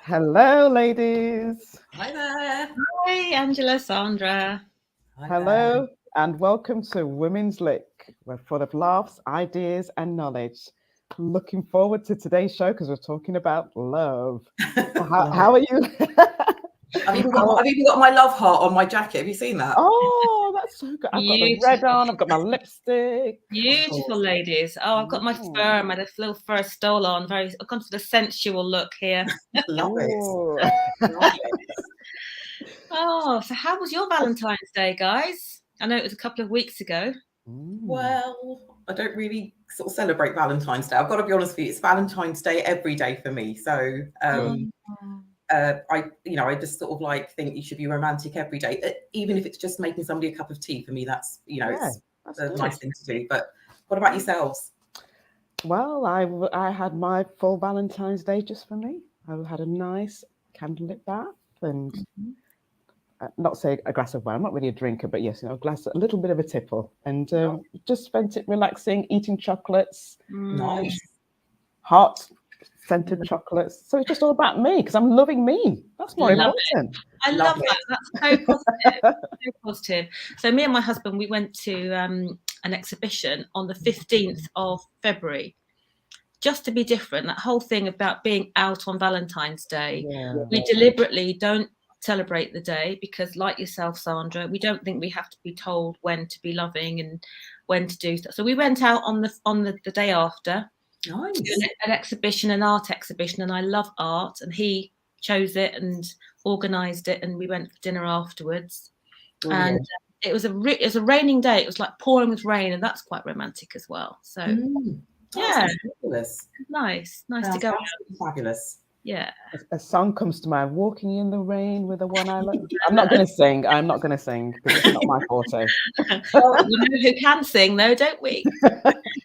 Hello, ladies. Hi there. Hi, Angela, Sandra. Hi Hello, and welcome to Women's LIK. We're full of laughs, ideas, and knowledge. Looking forward to today's show because we're talking about love. So how are you? I've even got my love heart on my jacket. Have you seen that? Oh, that's so good. I've got the red on, I've got my lipstick. Beautiful ladies. Oh, I've got my fur, my little fur stole on. I've gone for the sensual look here. Love Ooh. it. Love it. Oh, so how was your Valentine's Day, guys? I know it was a couple of weeks ago. Well, I don't really sort of celebrate Valentine's Day. I've got to be honest with you. It's Valentine's Day every day for me. So I just sort of like think you should be romantic every day, even if it's just making somebody a cup of tea. For me, that's it's a nice thing to do. But what about yourselves? Well, I had my full Valentine's Day just for me. I had a nice candlelit bath and not say a glass of wine. I'm not really a drinker, but yes, a little bit of a tipple, and just spent it relaxing, eating chocolates, Nice, hot scented chocolates. So it's just all about me because I'm loving me. That's more important. I love that. That's so positive. So positive. So me and my husband, we went to an exhibition on the 15th of February. Just to be different, that whole thing about being out on Valentine's Day, we deliberately don't celebrate the day because, like yourself, Sandra, we don't think we have to be told when to be loving and when to do stuff. So we went out on the day after. nice. An exhibition, an art exhibition, and I love art, and he chose it and organised it, and we went for dinner afterwards. Brilliant. And it was a raining day. It was like pouring with rain, and that's quite romantic as well. So yeah, fabulous. nice to go. Fabulous. Yeah. A song comes to mind, Walking in the Rain with the One I Love. I'm not going to sing because it's not my forte. Well, we know who can sing though, don't we?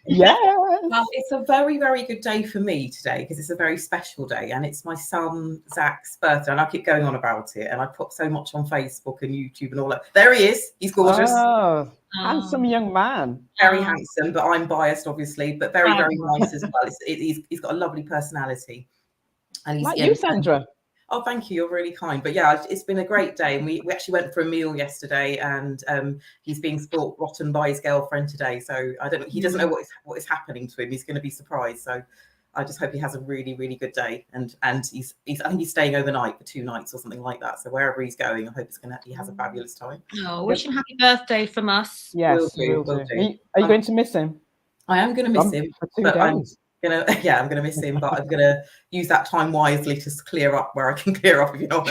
Yeah. Well, it's a very, very good day for me today because it's a very special day and it's my son Zach's birthday. And I keep going on about it and I put so much on Facebook and YouTube and all that. There he is. He's gorgeous. Oh, handsome young man. Very handsome, but I'm biased, obviously, but very, very nice as well. He's got a lovely personality. And he's like you, Sandra. Oh, thank you. You're really kind. But yeah, it's been a great day. And we actually went for a meal yesterday and he's being spoilt rotten by his girlfriend today. So he doesn't know what is happening to him. He's going to be surprised. So I just hope he has a really, really good day. And I think he's staying overnight for 2 nights or something like that. So wherever he's going, I hope he has a fabulous time. Oh, wish him happy birthday from us. Yes, will do. Are you going to miss him? I am going to miss him. For 2 days. I'm gonna miss him, but I'm gonna use that time wisely to clear up where I can clear up, if you know what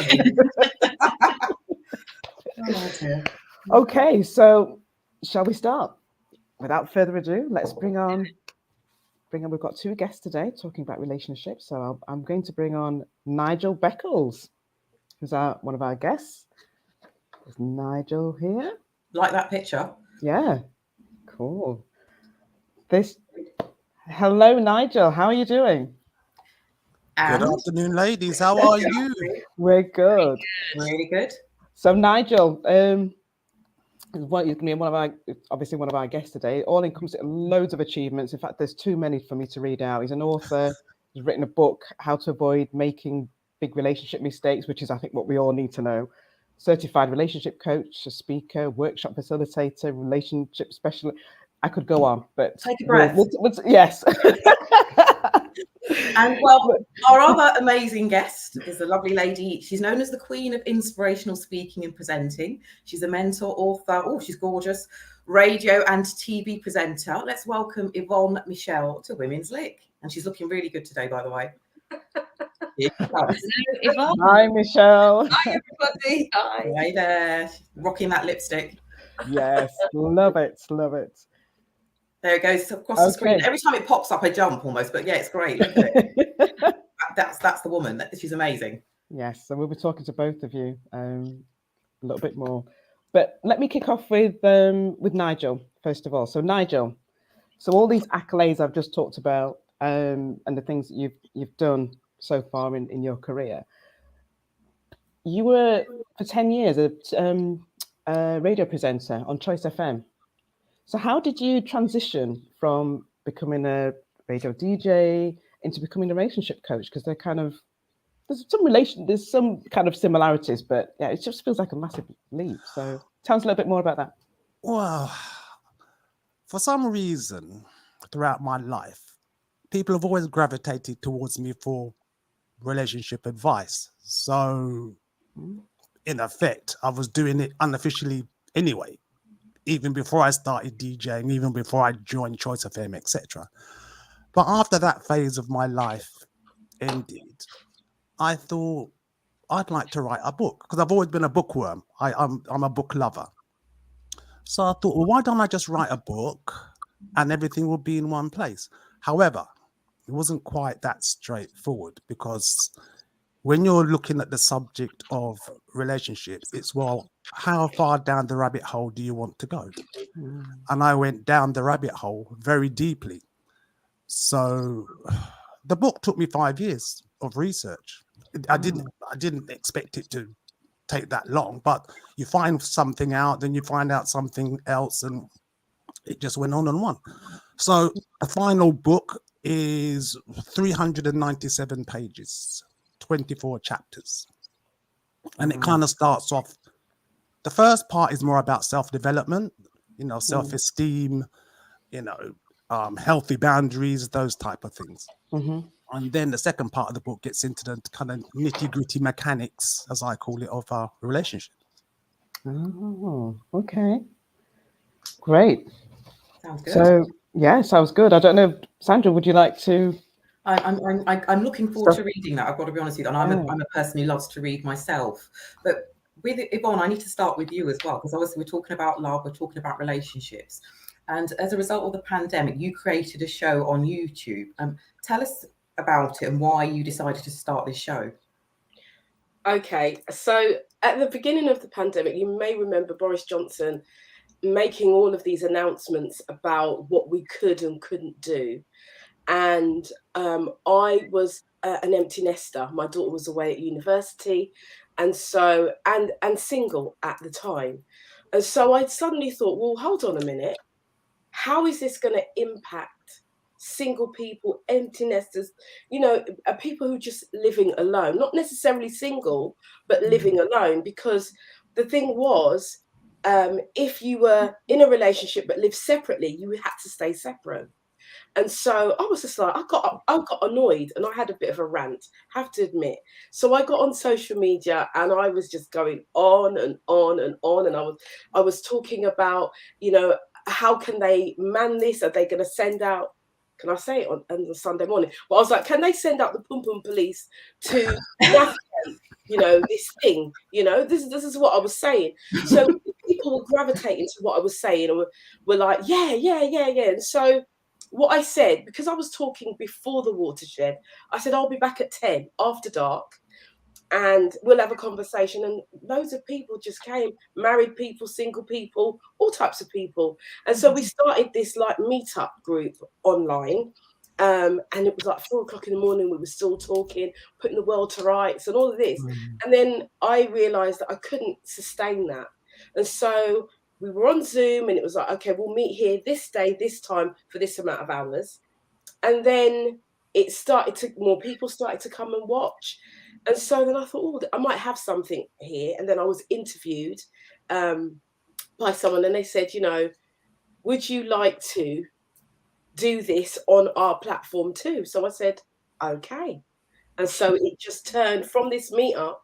I mean. Okay, so shall we start? Without further ado, let's bring on. We've got 2 guests today talking about relationships. So I'm going to bring on Nigel Beckles, who's one of our guests. Is Nigel here? Like that picture? Yeah, cool. Hello, Nigel. How are you doing? Good afternoon, ladies. How are you? We're good. Really good. So, Nigel, he's going to be one of our guests today. All encompassing loads of achievements. In fact, there's too many for me to read out. He's an author. He's written a book, How to Avoid Making Big Relationship Mistakes, which is, I think, what we all need to know. Certified relationship coach, a speaker, workshop facilitator, relationship specialist. I could go on, but take a breath. Yes. And well, our other amazing guest is a lovely lady. She's known as the Queen of Inspirational Speaking and Presenting. She's a mentor, author. Oh, she's gorgeous. Radio and TV presenter. Let's welcome Yvonne Michelle to Women's LIK. And she's looking really good today, by the way. Hi, Michelle. Hi, everybody. Hi. Hi there. Rocking that lipstick. Yes, love it. There it goes across the screen. Every time it pops up, I jump almost. But yeah, it's great. Look at it. That's the woman. She's amazing. Yes, so we'll be talking to both of you a little bit more. But let me kick off with Nigel first of all. So Nigel, all these accolades I've just talked about and the things that you've done so far in your career. You were for 10 years a radio presenter on Choice FM. So how did you transition from becoming a radio DJ into becoming a relationship coach? Because they're kind of there's some kind of similarities, but yeah, it just feels like a massive leap. So tell us a little bit more about that. Well, for some reason, throughout my life, people have always gravitated towards me for relationship advice. So, in effect, I was doing it unofficially anyway, even before I started DJing, even before I joined Choice FM, etc. But after that phase of my life ended, I thought I'd like to write a book, because I've always been a bookworm. I'm a book lover. So I thought, well, why don't I just write a book and everything will be in one place? However, it wasn't quite that straightforward, because when you're looking at the subject of relationships, it's, well, how far down the rabbit hole do you want to go? And I went down the rabbit hole very deeply. So the book took me 5 years of research. I didn't expect it to take that long, but you find something out, then you find out something else, and it just went on and on. So the final book is 397 pages, 24 chapters. And it kind of starts off, the first part is more about self-development, self-esteem, healthy boundaries, those type of things. And then the second part of the book gets into the kind of nitty-gritty mechanics, as I call it, of our relationship. Oh, okay. Great. Sounds good. So, yeah, sounds good. I don't know, Sandra, would you like to? I'm looking forward to reading that. I've got to be honest with you. And I'm a person who loves to read myself. But with Yvonne, I need to start with you as well, because obviously we're talking about love, we're talking about relationships. And as a result of the pandemic, you created a show on YouTube. Tell us about it and why you decided to start this show. Okay, so at the beginning of the pandemic, you may remember Boris Johnson making all of these announcements about what we could and couldn't do. And I was an empty nester. My daughter was away at university, and so and single at the time. And so I suddenly thought, well, hold on a minute. How is this going to impact single people, empty nesters, people who are just living alone, not necessarily single, but living alone? Because the thing was, if you were in a relationship but lived separately, you had to stay separate. And so I was just like, I got annoyed, and I had a bit of a rant, have to admit. So I got on social media and I was just going on and on and on. And I was talking about, how can they man this? Are they going to send out, can I say it on the Sunday morning? But I was like, can they send out the Pum Pum police to navigate, this thing? This is what I was saying. So people were gravitating to what I was saying, and were like, yeah. And so what I said, because I was talking before the watershed, I said, I'll be back at 10 after dark, and we'll have a conversation. And loads of people just came, married people, single people, all types of people. And so we started this like meetup group online. And it was like 4 o'clock in the morning. We were still talking, putting the world to rights and all of this. And then I realized that I couldn't sustain that. And so we were on Zoom, and it was like, okay, we'll meet here this day, this time, for this amount of hours. And then more people started to come and watch. And so then I thought, I might have something here. And then I was interviewed by someone, and they said, would you like to do this on our platform too? So I said, okay. And so it just turned from this meetup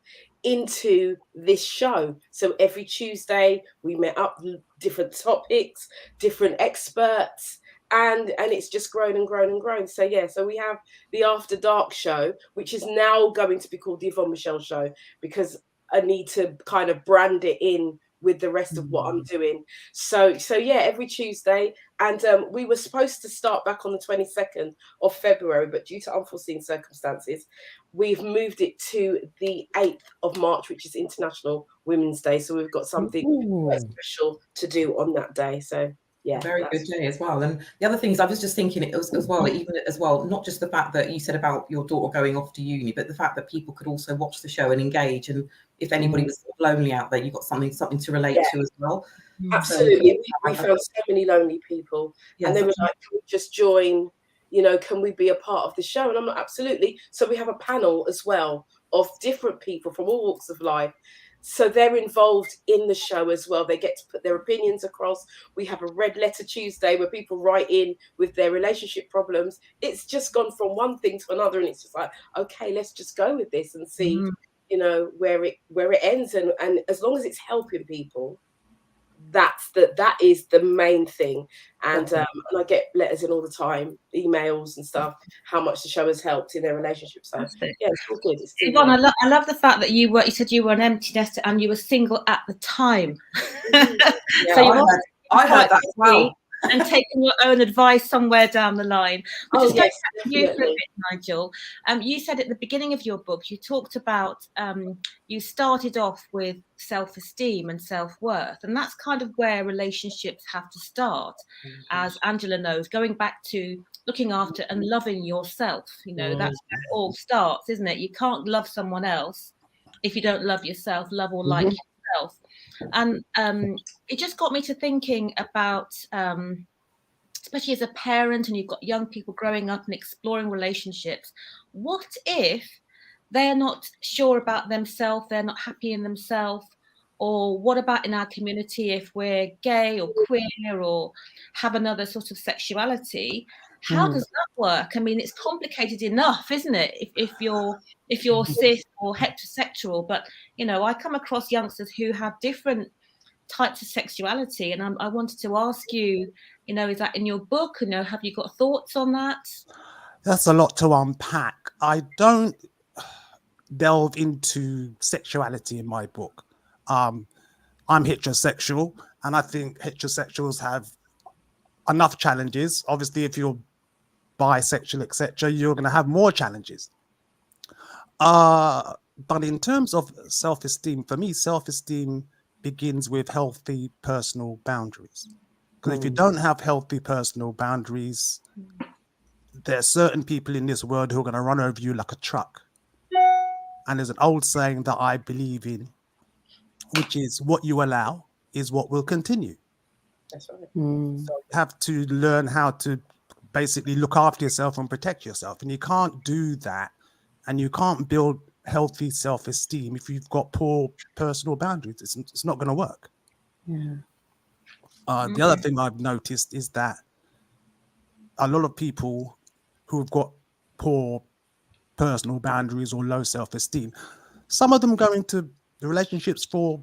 into this show. So every Tuesday we met up, different topics, different experts, and it's just grown and grown and grown. So yeah, so we have the After Dark show, which is now going to be called the Yvonne Michelle Show, because I need to kind of brand it in with the rest of what I'm doing. So yeah, every Tuesday. And we were supposed to start back on the 22nd of February, but due to unforeseen circumstances, we've moved it to the 8th of March, which is International Women's Day. So we've got something quite special to do on that day. So yeah, very good day as well. And the other things I was just thinking as well, not just the fact that you said about your daughter going off to uni, but the fact that people could also watch the show and engage. And if anybody was lonely out there, you've got something to relate to as well. Absolutely. We found so many lonely people, and they were like, can we just join? Can we be a part of the show? And I'm like, absolutely. So we have a panel as well of different people from all walks of life. So they're involved in the show as well. They get to put their opinions across. We have a Red Letter Tuesday where people write in with their relationship problems. It's just gone from one thing to another, and it's just like, okay, let's just go with this and see, you know, where it ends. And as long as it's helping people, that is the main thing. And I get letters in all the time, emails and stuff, how much the show has helped in their relationship. So yeah, it's all good. It's Yvonne, I love the fact that you said you were an empty nester and you were single at the time. Yeah, So I heard that as well. And taking your own advice somewhere down the line. But just going back to you for a bit, Nigel. You said at the beginning of your book, you talked about you started off with self-esteem and self-worth, and that's kind of where relationships have to start, as Angela knows, going back to looking after and loving yourself. You know, that's where it all starts, isn't it? You can't love someone else if you don't love yourself, love or like yourself. And it just got me to thinking about, especially as a parent and you've got young people growing up and exploring relationships, what if they're not sure about themselves, they're not happy in themselves? Or what about in our community if we're gay or queer or have another sort of sexuality? How does that work? I mean, it's complicated enough, isn't it? If you're cis or heterosexual, but you know, I come across youngsters who have different types of sexuality, and I wanted to ask you, you know, is that in your book? You know, have you got thoughts on that? That's a lot to unpack. I don't delve into sexuality in my book. I'm heterosexual, and I think heterosexuals have enough challenges. Obviously, if you're bisexual, etc., you're going to have more challenges. But in terms of self-esteem, for me, self-esteem begins with healthy personal boundaries. Because if you don't have healthy personal boundaries, there are certain people in this world who are going to run over you like a truck. And there's an old saying that I believe in, which is what you allow is what will continue. That's right. So you have to learn how to basically look after yourself and protect yourself. And you can't do that. And you can't build healthy self-esteem if you've got poor personal boundaries. It's not going to work. Yeah. The other thing I've noticed is that a lot of people who've got poor personal boundaries or low self-esteem, some of them go into the relationships for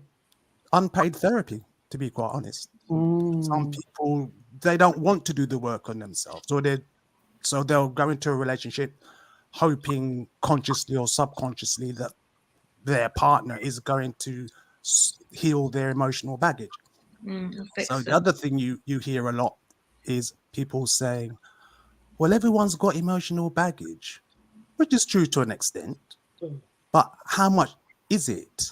unpaid therapy, to be quite honest. Some people, they don't want to do the work on themselves, so they'll go into a relationship hoping consciously or subconsciously that their partner is going to heal their emotional baggage. So the other thing you hear a lot is people saying, well, everyone's got emotional baggage, which is true to an extent, but how much is it?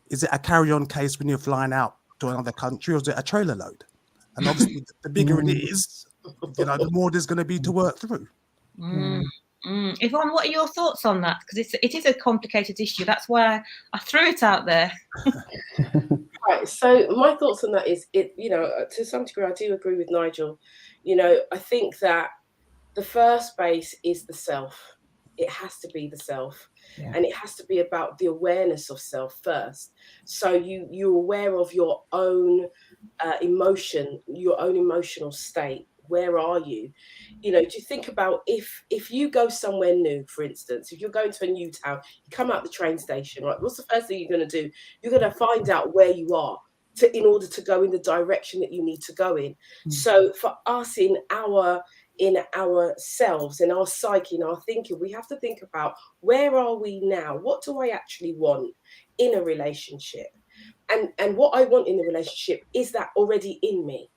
Is it a carry-on case when you're flying out to another country, or is it a trailer load? And obviously the bigger it is, you know, the more there's going to be to work through. Yvonne, what are your thoughts on that? Because it is a complicated issue. That's why I threw it out there. Right. So my thoughts on that is, you know, to some degree, I do agree with Nigel. You know, I think that the first base is the self. It has to be the self. Yeah. And it has to be about the awareness of self first. So you're aware of your own emotion, your own emotional state. Where are you? You know, do you think about if you go somewhere new, for instance, if you're going to a new town, you come out the train station, right? What's the first thing you're going to do? You're going to find out where you are in order to go in the direction that you need to go in. So for us in ourselves, in our psyche, in our thinking, we have to think about, where are we now? What do I actually want in a relationship? And what I want in the relationship, is that already in me?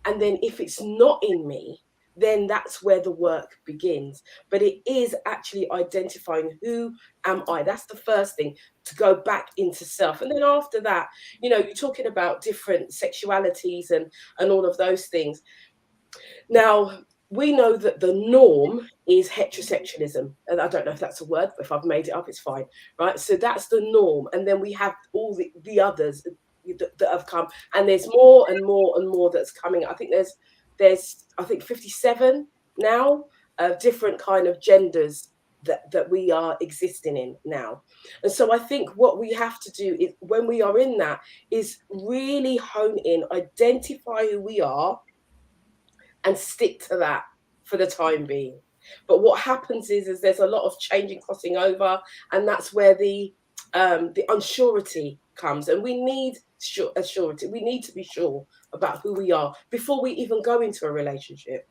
And then if it's not in me, then that's where the work begins. But it is actually identifying, who am I? That's the first thing, to go back into self. And then after that, you know, you're talking about different sexualities and all of those things. Now, we know that the norm is heterosexualism. And I don't know if that's a word, but if I've made it up, it's fine, right? So that's the norm. And then we have all the others that have come, and there's more and more and more that's coming. I think there's I think 57 now of different kind of genders that we are existing in now. And so I think what we have to do is, when we are in that, is really hone in, identify who we are, and stick to that for the time being. But what happens is there's a lot of changing, crossing over, and that's where the unsurety comes. And we need assurity. We need to be sure about who we are before we even go into a relationship.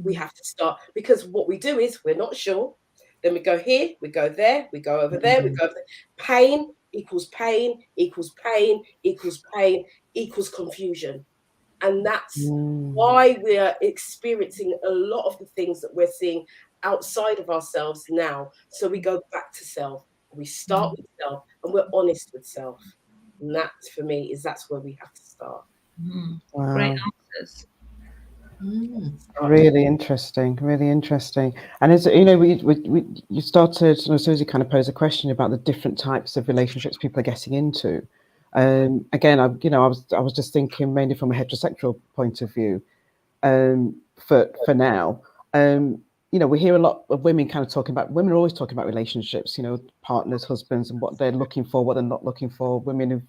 We have to start, because what we do is we're not sure. Then we go here, we go there, we go over there, we go over there. Pain equals pain equals pain equals pain equals confusion. And that's why we are experiencing a lot of the things that we're seeing outside of ourselves now. So we go back to self. We start with self, and we're honest with self. And that, for me, that's where we have to start. Wow. Great answers. Really interesting, really interesting. And as you know, you started, and Susie kind of posed a question about the different types of relationships people are getting into. Again, I was just thinking mainly from a heterosexual point of view. For now, we hear a lot of women kind of talking about. Women are always talking about relationships, partners, husbands, and what they're looking for, what they're not looking for. Women who've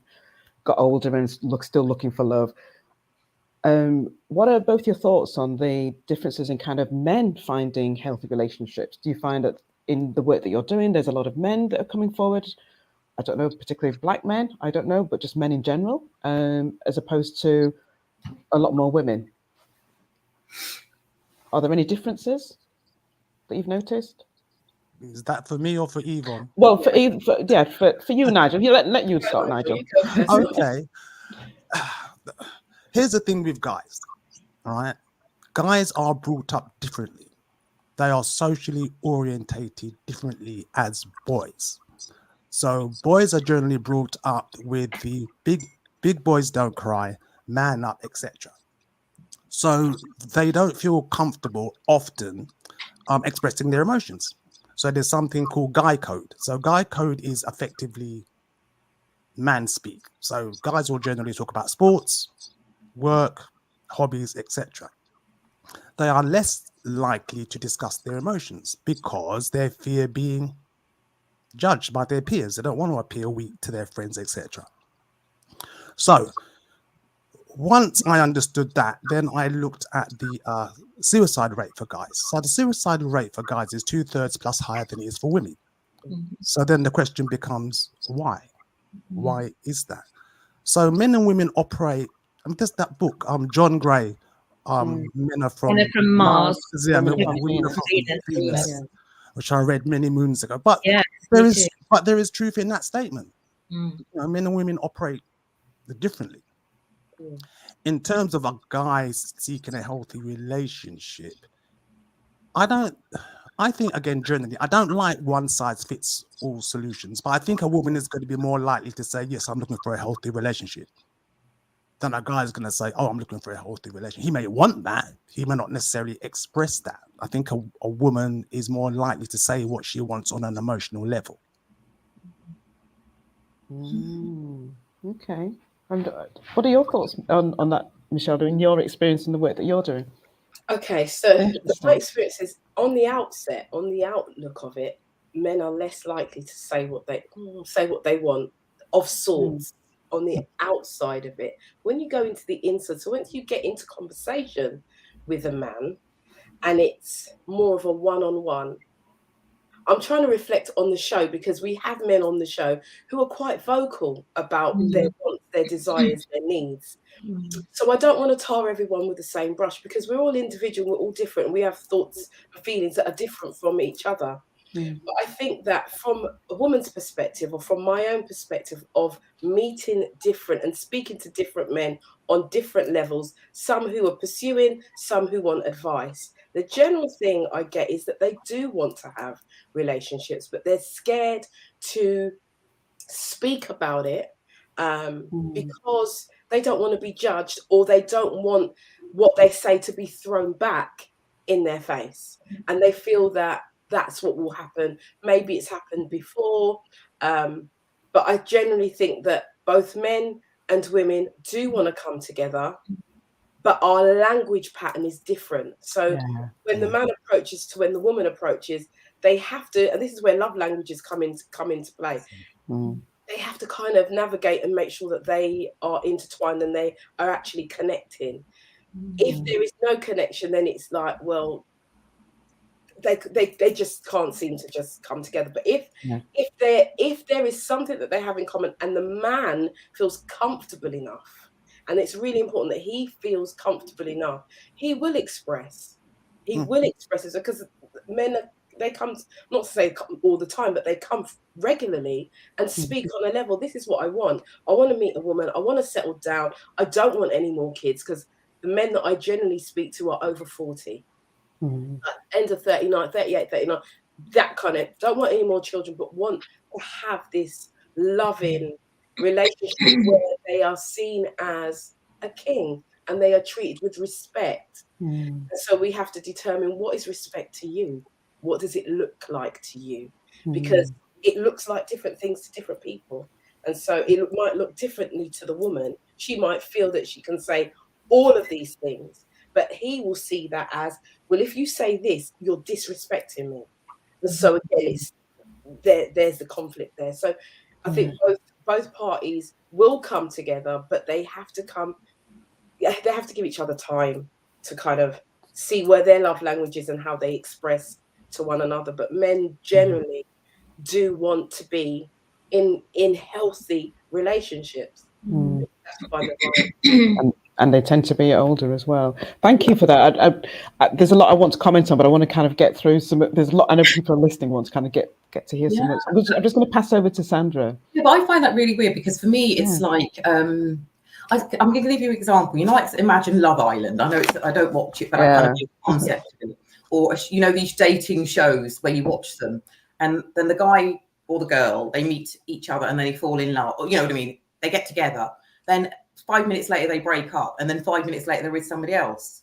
got older and still looking for love. What are both your thoughts on the differences in kind of men finding healthy relationships? Do you find that in the work that you're doing, there's a lot of men that are coming forward? I don't know, particularly black men, I don't know, but just men in general, as opposed to a lot more women. Are there any differences that you've noticed? Is that for me or for Yvonne? Well, for you, Nigel. Let you start, Nigel. Okay. Here's the thing with guys, all right? Guys are brought up differently. They are socially orientated differently as boys. So boys are generally brought up with the big boys don't cry, man up, etc. So they don't feel comfortable often expressing their emotions. So there's something called guy code. So guy code is effectively man speak. So guys will generally talk about sports, work, hobbies, etc. They are less likely to discuss their emotions because they fear being judged by their peers. They don't want to appear weak to their friends, etc. So once I understood that, then I looked at the suicide rate for guys. So the suicide rate for guys is 2/3 plus higher than it is for women. So then the question becomes, why? Why is that? So men and women operate. I mean, there's that book, John Gray, Men Are From Mars. Yeah, Women Are From Venus, which I read many moons ago. But there is truth in that statement. Men and women operate differently. In terms of a guy seeking a healthy relationship, I think, again, generally, I don't like one size fits all solutions, but I think a woman is going to be more likely to say, yes, I'm looking for a healthy relationship, than a guy is going to say, oh, I'm looking for a healthy relationship. He may want that. He may not necessarily express that. I think a woman is more likely to say what she wants on an emotional level. Okay. And what are your thoughts on that, Michelle, in your experience in the work that you're doing? Okay, so my experience is on the outset, on the outlook of it, men are less likely to say what they want of sorts on the outside of it. When you go into the inside, so once you get into conversation with a man and it's more of a one-on-one, I'm trying to reflect on the show because we have men on the show who are quite vocal about their wants, their desires, their needs. So I don't want to tar everyone with the same brush because we're all individual, we're all different, and we have thoughts and feelings that are different from each other. But I think that from a woman's perspective, or from my own perspective of meeting different and speaking to different men on different levels, some who are pursuing, some who want advice, the general thing I get is that they do want to have relationships, but they're scared to speak about it because they don't want to be judged, or they don't want what they say to be thrown back in their face. And they feel that that's what will happen. Maybe it's happened before. But I generally think that both men and women do want to come together, but our language pattern is different. So when the man approaches to when the woman approaches, they have to, and this is where love languages come into play. They have to kind of navigate and make sure that they are intertwined and they are actually connecting. If there is no connection, then it's like, well, they just can't seem to just come together. But if there is something that they have in common, and the man feels comfortable enough, and it's really important that he feels comfortable enough, he will express. He will express it, because men they come, not to say all the time, but they come regularly and speak on a level. This is what I want. I want to meet a woman. I want to settle down. I don't want any more kids, because the men that I generally speak to are over 40. End of 39, 38, 39, that kind of, don't want any more children, but want to have this loving relationship where they are seen as a king and they are treated with respect. And so we have to determine, what is respect to you? What does it look like to you? Because it looks like different things to different people. And so it might look differently to the woman. She might feel that she can say all of these things, but he will see that as, well, if you say this, you're disrespecting me. And so again, there's the conflict there. So I think both parties will come together, but they have to give each other time to kind of see where their love language is and how they express to one another. But men generally do want to be in healthy relationships. And they tend to be older as well. Thank you for that. There's a lot I want to comment on, but I want to kind of get through some. There's a lot. I know people are listening, want to kind of get to hear some. I'm just going to pass over to Sandra. Yeah, but I find that really weird, because for me, it's like I'm going to give you an example. You know, like Imagine Love Island. I know I don't watch it, but I kind of know the concept of it. Or these dating shows where you watch them, and then the guy or the girl, they meet each other and then they fall in love. Or, you know what I mean? They get together. Then 5 minutes later they break up, and then 5 minutes later they're with somebody else.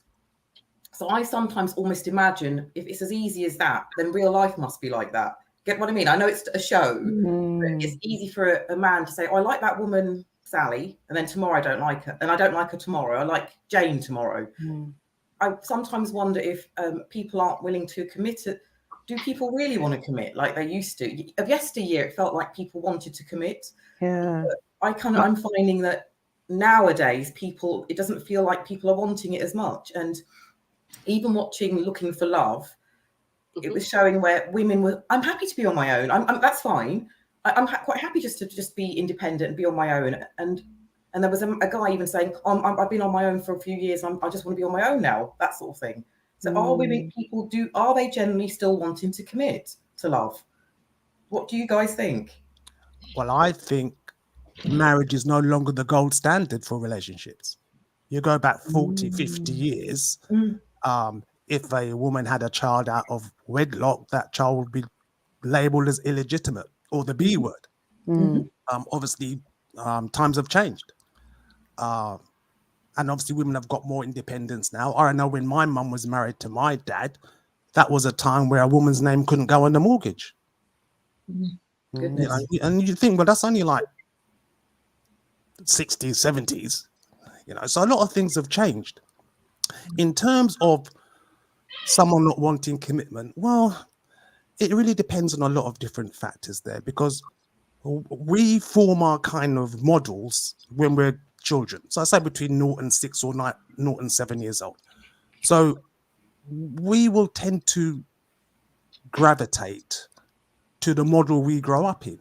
So I sometimes almost imagine, if it's as easy as that, then real life must be like that. Get what I mean? I know it's a show, but it's easy for a man to say, oh, I like that woman Sally, and then tomorrow I don't like her, and I don't like her tomorrow, I like Jane tomorrow. I sometimes wonder if people aren't willing to commit. Do people really want to commit like they used to? Of yesteryear, it felt like people wanted to commit. I'm finding that nowadays it doesn't feel like people are wanting it as much. And even watching Looking for Love, it was showing where women were, I'm happy to be on my own. That's fine. I'm quite happy just to be independent and be on my own. And there was a guy even saying, I've been on my own for a few years. I just want to be on my own now, that sort of thing. So are they generally still wanting to commit to love? What do you guys think? Well, I think marriage is no longer the gold standard for relationships. You go back 40, 50 years, if a woman had a child out of wedlock, that child would be labeled as illegitimate, or the B word. Obviously, times have changed. And obviously women have got more independence now. I know when my mum was married to my dad, that was a time where a woman's name couldn't go on the mortgage. Goodness. And you think, well, that's only like 60s, 70s, so a lot of things have changed. In terms of someone not wanting commitment, well, it really depends on a lot of different factors there, because we form our kind of models when we're children. So I say between 0 and 6 or 0 and 7 years old. So we will tend to gravitate to the model we grow up in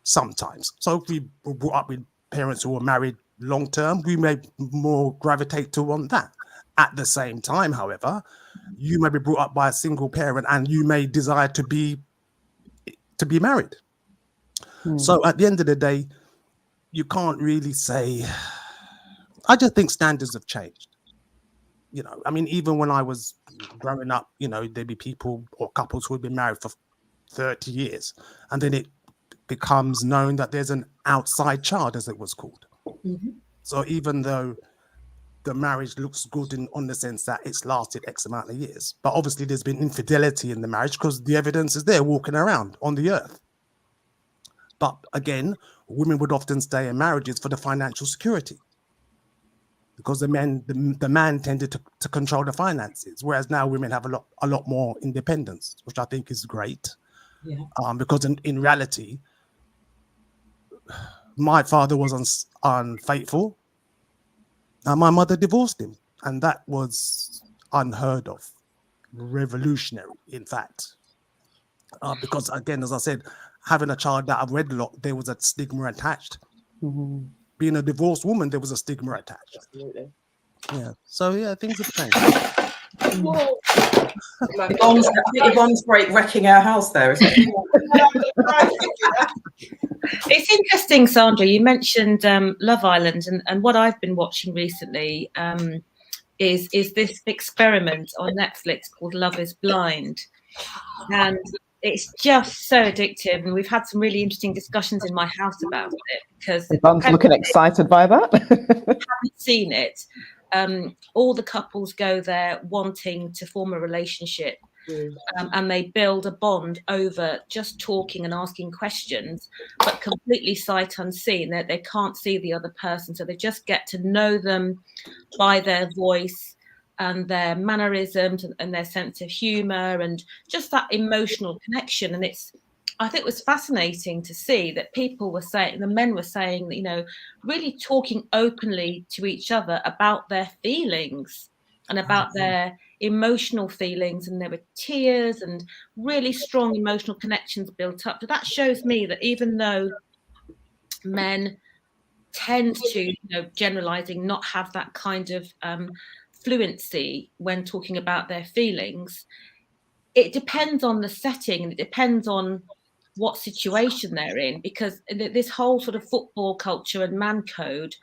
sometimes. So if we were brought up with parents who were married long term, we may more gravitate to want that. At the same time, however, you may be brought up by a single parent and you may desire to be married. So at the end of the day, you can't really say. I just think standards have changed. I mean, even when I was growing up, there'd be people or couples who had been married for 30 years, and then it becomes known that there's an outside child, as it was called. So even though the marriage looks good on the sense that it's lasted X amount of years, but obviously there's been infidelity in the marriage because the evidence is there walking around on the earth. But again, women would often stay in marriages for the financial security. because the man tended to control the finances, whereas now women have a lot more independence, which I think is great. Yeah. Because in reality, my father was unfaithful, and my mother divorced him, and that was unheard of, revolutionary, in fact. Because again, as I said, having a child out of wedlock, there was a stigma attached. Mm-hmm. Being a divorced woman, there was a stigma attached. Absolutely. Yeah. So yeah, things have changed. Well, Yvonne's great wrecking our house there, isn't it? It's interesting, Sandra, you mentioned Love Island, and what I've been watching recently is this experiment on Netflix called Love is Blind. And it's just so addictive, and we've had some really interesting discussions in my house about it, because Yvonne's looking excited by that. haven't seen it. All the couples go there wanting to form a relationship, and they build a bond over just talking and asking questions, but completely sight unseen. That they can't see the other person, so they just get to know them by their voice and their mannerisms and their sense of humor and just that emotional connection. And I think it was fascinating to see that people were saying, the men were saying that, you know, really talking openly to each other about their feelings and about their emotional feelings, and there were tears and really strong emotional connections built up. So that shows me that even though men tend to, you know, generalizing, not have that kind of fluency when talking about their feelings, it depends on the setting and it depends on what situation they're in, because this whole sort of football culture and man code,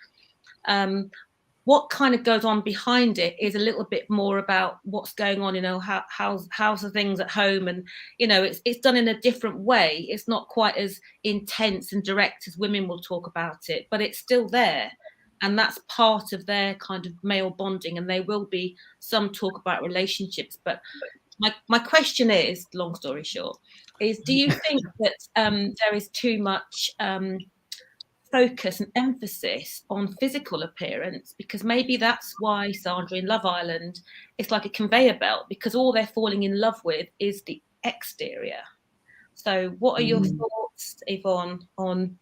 what kind of goes on behind it is a little bit more about what's going on, you know, how's the things at home, and you know, it's done in a different way. It's not quite as intense and direct as women will talk about it, but it's still there. And that's part of their kind of male bonding, and there will be some talk about relationships. But my question is, long story short, is do you think that there is too much focus and emphasis on physical appearance? Because maybe that's why, Sandra, in Love Island, it's like a conveyor belt, because all they're falling in love with is the exterior. So what are your thoughts, Yvonne, on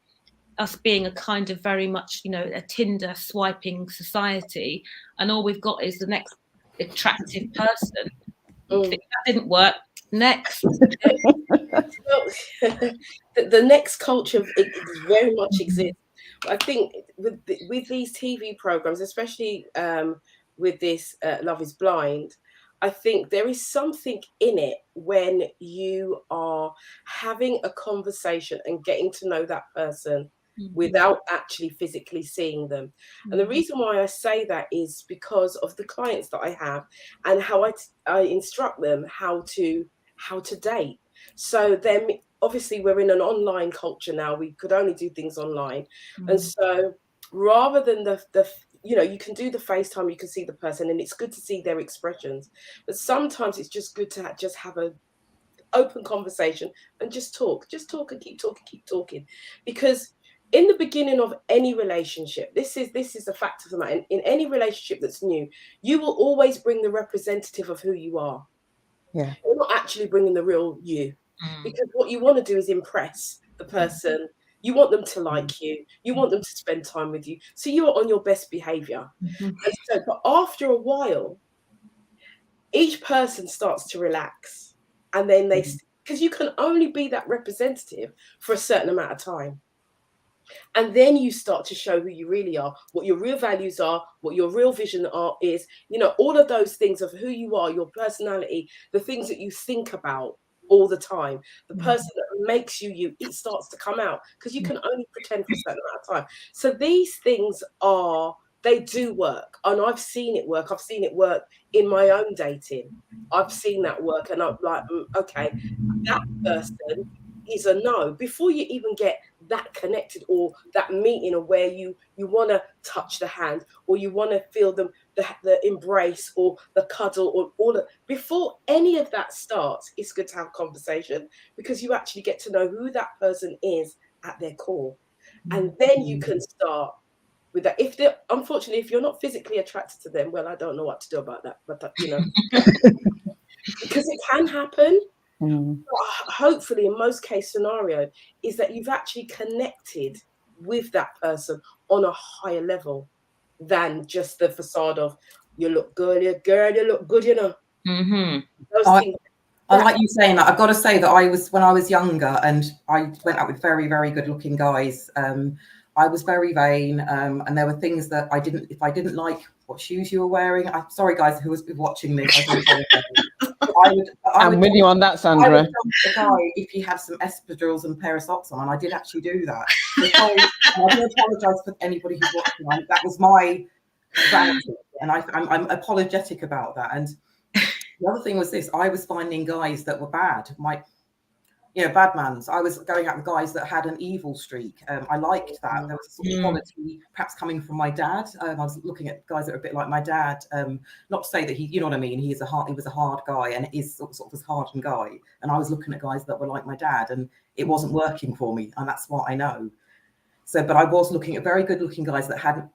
us being a kind of very much, you know, a Tinder swiping society, and all we've got is the next attractive person? If that didn't work, next. Well, the next culture, it very much exists. I think with these TV programs, especially with this Love is Blind, I think there is something in it when you are having a conversation and getting to know that person without actually physically seeing them. And the reason why I say that is because of the clients that I have and how I instruct them how to date. So then obviously we're in an online culture now. We could only do things online. And so rather than the you know, you can do the FaceTime, you can see the person, and it's good to see their expressions. But sometimes it's just good to just have a open conversation and just talk and keep talking. Because in the beginning of any relationship, this is the fact of the matter. In any relationship that's new, you will always bring the representative of who you are. Yeah. You're not actually bringing the real you, because what you want to do is impress the person. You want them to like you. You want them to spend time with you. So you are on your best behavior. And so, but after a while, each person starts to relax, and then because you can only be that representative for a certain amount of time. And then you start to show who you really are, what your real values are, what your real vision is, you know, all of those things of who you are, your personality, the things that you think about all the time, the person that makes you, it starts to come out, because you can only pretend for a certain amount of time. So these things they do work, and I've seen it work. I've seen it work in my own dating. I've seen that work, and I'm like, okay, that person is a no. Before you even get that connected, or that meeting, or where you want to touch the hand, or you want to feel the embrace, or the cuddle, or all of, before any of that starts, it's good to have a conversation, because you actually get to know who that person is at their core. And then you can start with that. Unfortunately, if you're not physically attracted to them, well, I don't know what to do about that. But you know, because it can happen. Hopefully, in most case scenario, is that you've actually connected with that person on a higher level than just the facade of you look good, you look good, you know. Those things. I like you saying that. I've got to say that when I was younger and I went out with very, very good looking guys, I was very vain, and there were things that if I didn't like what shoes you were wearing. I'm sorry, guys, who was watching this. I'm with you on that, Sandra. I would jump the guy if he had some espadrilles and a pair of socks on, and I did actually do that. So I do apologise for anybody who's watching. That was my vanity, and I'm apologetic about that. And the other thing was this: I was finding guys that were bad. Bad mans. I was going out with guys that had an evil streak. I liked that. There was a sort of quality, perhaps coming from my dad. I was looking at guys that were a bit like my dad. Not to say that you know what I mean. He was a hard guy, and is sort of a hardened guy. And I was looking at guys that were like my dad, and it wasn't working for me. And that's what I know. So, but I was looking at very good-looking guys that hadn't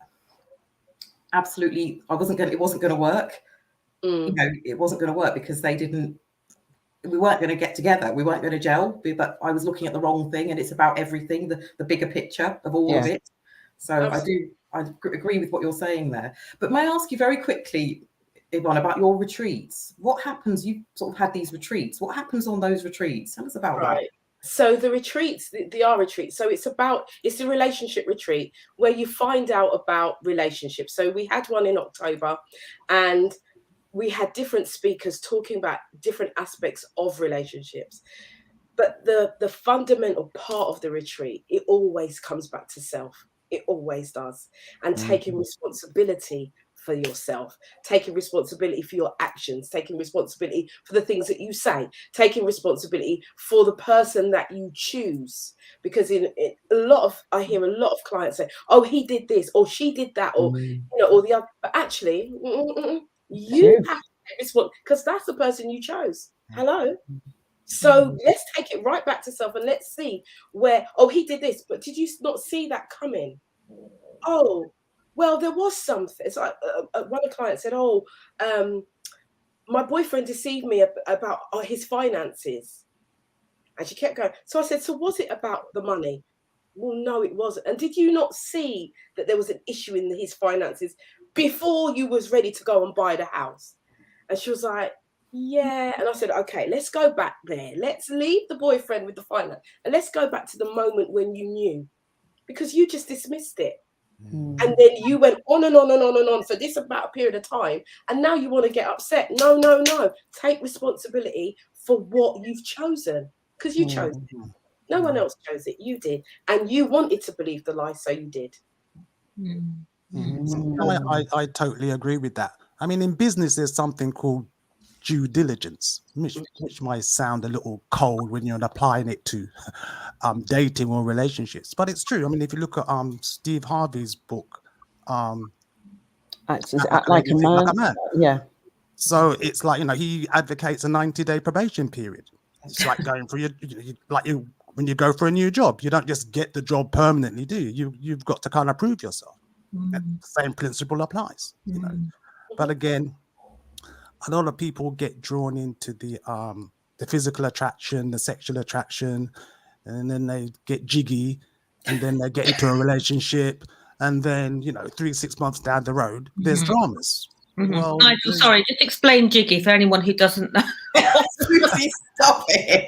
absolutely. It wasn't going to work. You know, it wasn't going to work because they didn't. We weren't going to get together. We weren't going to gel. But I was looking at the wrong thing, and it's about everything, the bigger picture of all of it. So I agree with what you're saying there. But may I ask you very quickly, Yvonne, about your retreats? What happens? You sort of had these retreats. What happens on those retreats? Tell us about that. So the retreats, they are retreats. So it's a relationship retreat where you find out about relationships. So we had one in October, and we had different speakers talking about different aspects of relationships. But the fundamental part of the retreat, it always comes back to self. It always does. And taking responsibility for yourself, taking responsibility for your actions, taking responsibility for the things that you say, taking responsibility for the person that you choose. Because I hear a lot of clients say, oh, he did this, or she did that, or or the other. But actually, you have to take responsibility because that's the person you chose. Hello. So let's take it right back to self, and let's see where, oh, he did this, but did you not see that coming? Oh, well, there was something. It's like one of the clients said, oh, my boyfriend deceived me about his finances. And she kept going. So I said, so was it about the money? Well, no, it wasn't. And did you not see that there was an issue in his finances before you was ready to go and buy the house? And she was like, yeah. And I said, okay, let's go back there. Let's leave the boyfriend with the finance. And let's go back to the moment when you knew. Because you just dismissed it. And then you went on and on and on and on for this about a period of time. And now you want to get upset. No. Take responsibility for what you've chosen. Because you chose it. No one else chose it. You did. And you wanted to believe the lie, so you did. I totally agree with that. I mean, in business, there's something called due diligence, which might sound a little cold when you're applying it to dating or relationships, but it's true. I mean, if you look at Steve Harvey's book, Act Like a Man. Yeah. So it's like, he advocates a 90-day probation period. It's like going for when you go for a new job, you don't just get the job permanently, do you? You've got to kind of prove yourself. And the same principle applies, But again, a lot of people get drawn into the physical attraction, the sexual attraction, and then they get jiggy, and then they get into a relationship, and then 3-6 months down the road, there's dramas. Well, Nigel, sorry, just explain jiggy for anyone who doesn't know. Stop it.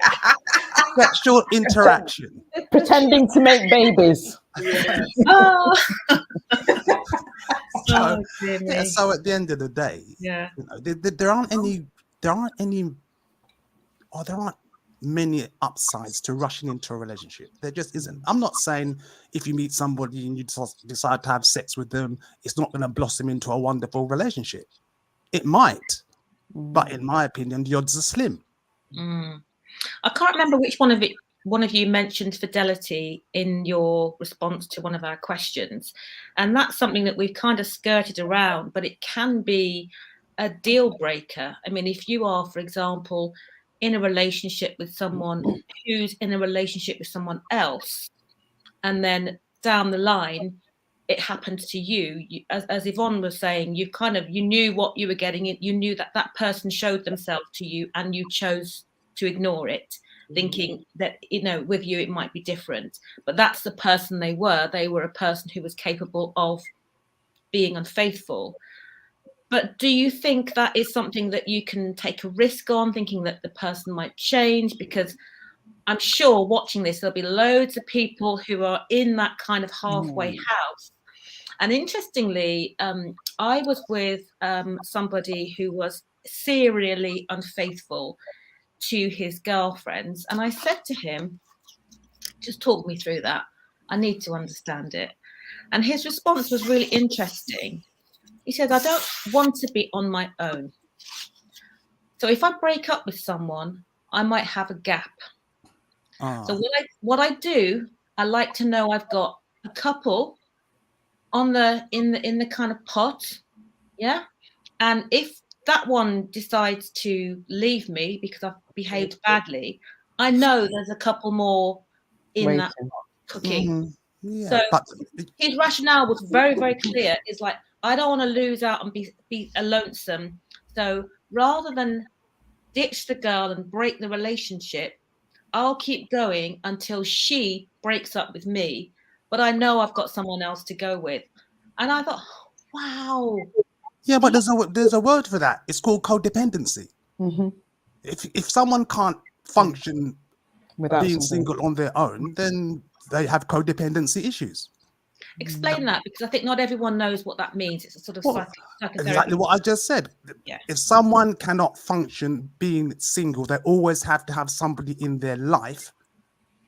Sexual interaction. Pretending to make babies. So at the end of the day, there aren't many upsides to rushing into a relationship. There just isn't. I'm not saying if you meet somebody and you decide to have sex with them, it's not going to blossom into a wonderful relationship. It might, but in my opinion, the odds are slim. I can't remember which one of you mentioned fidelity in your response to one of our questions, and that's something that we've kind of skirted around, but it can be a deal breaker. I mean, if you are, for example, in a relationship with someone who's in a relationship with someone else, and then down the line it happened to you, as Yvonne was saying, you knew what you were getting. You knew that that person showed themselves to you, and you chose to ignore it, thinking that, you know, with you it might be different. But that's the person they were. They were a person who was capable of being unfaithful. But do you think that is something that you can take a risk on, thinking that the person might change? Because I'm sure watching this, there'll be loads of people who are in that kind of halfway house. And interestingly, I was with somebody who was serially unfaithful to his girlfriends. And I said to him, just talk me through that. I need to understand it. And his response was really interesting. He said, I don't want to be on my own. So if I break up with someone, I might have a gap. So what I do, I like to know I've got a couple on in the kind of pot, yeah. And if that one decides to leave me because I've behaved badly, I know there's a couple more in that pot cooking. So his rationale was very, very clear. It's like, I don't want to lose out and be a lonesome. So rather than ditch the girl and break the relationship, I'll keep going until she breaks up with me, but I know I've got someone else to go with. And I thought, wow. Yeah, but there's a word for that. It's called codependency. If someone can't function without being single on their own, then they have codependency issues. Explain that, because I think not everyone knows what that means. It's a sort of exactly what I just said. Yeah. If someone cannot function being single, they always have to have somebody in their life.